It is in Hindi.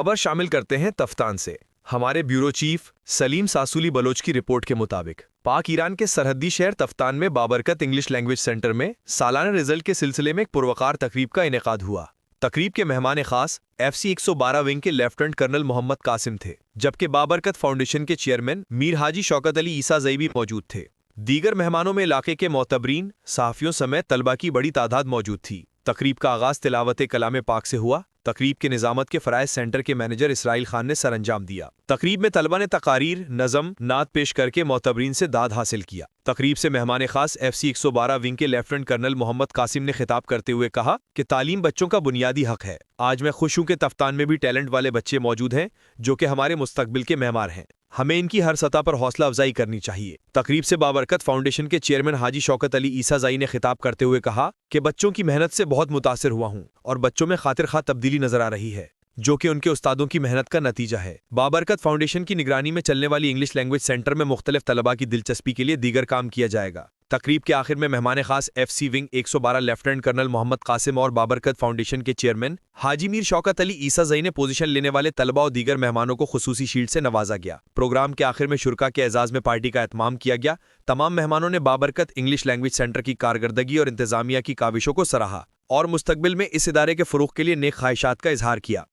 खबर शामिल करते हैं तफ्तान से। हमारे ब्यूरो चीफ सलीम सासूली बलोच की रिपोर्ट के मुताबिक पाक ईरान के सरहदी शहर तफ्तान में बाबरकत इंग्लिश लैंग्वेज सेंटर में सालाना रिजल्ट के सिलसिले में एक पुरवकार तकरीब का इनेकाद हुआ। तकरीब के मेहमान खास FC 112 विंग के लेफ्टिनेंट कर्नल मोहम्मद कासिम थे, जबकि बाबरकत फाउंडेशन के चेयरमैन मीर हाजी शौकत अली ईसा जई भी मौजूद थे। दीगर मेहमानों में इलाके के मोतबरीन, सहाफ़ियों समेत तलबा की बड़ी तादाद मौजूद थी। तकरीब का आगाज़ तिलावत कलाम पाक से हुआ। तकरीब के निज़ामत के फ़राइज़ सेंटर के मैनेजर इसराइल खान ने सरअंजाम दिया। तकरीब में तलबा ने तकारीर, नज़म, नात पेश करके मोतबरीन से दाद हासिल किया। तकरीब से मेहमान खास FC 112 विंग के लेफ्टिनेंट कर्नल मोहम्मद कासिम ने खिताब करते हुए कहा कि तालीम बच्चों का बुनियादी हक है। आज मैं खुश हूं कि तफ्तान में भी टैलेंट वाले बच्चे मौजूद हैं जो कि हमारे मुस्तकबिल के मेहमान हैं। हमें इनकी हर सतह पर हौसला अफजाई करनी चाहिए। तकरीब से बाबरकत फाउंडेशन के चेयरमैन हाजी शौकत अली ईसा जई ने खिताब करते हुए कहा कि बच्चों की मेहनत से बहुत मुतासिर हुआ हूं और बच्चों में खातिर खा तब्दीली नजर आ रही है, जो कि उनके उस्तादों की मेहनत का नतीजा है। बाबरकत फाउंडेशन की निगरानी में चलने वाली इंग्लिश लैंग्वेज सेंटर में मुख्तलिफ तलबा की दिलचस्पी के लिए दीगर काम किया जाएगा। तकरीब के आखिर में मेहमान खास FC wing 112 lieutenant colonel Mohammad Qasim और बाबरकत फाउंडेशन के चेयरमैन हाजी मीर शौकत अली ईसा जई ने पोजीशन लेने वाले तलबा और दीगर मेहमानों को खुसूसी शील्ड से नवाजा गया। प्रोग्राम के आखिर में शुरका के एजाज में पार्टी का एहतमाम किया गया। तमाम मेहमानों ने बाबरकत इंग्लिश लैंग्वेज सेंटर की कारकर्दगी और इंतजामिया की काविशों को सराहा और मुस्तकबिल में इस इदारे के फ़रोग़ के लिए नेक ख्वाहिशात का इजहार किया।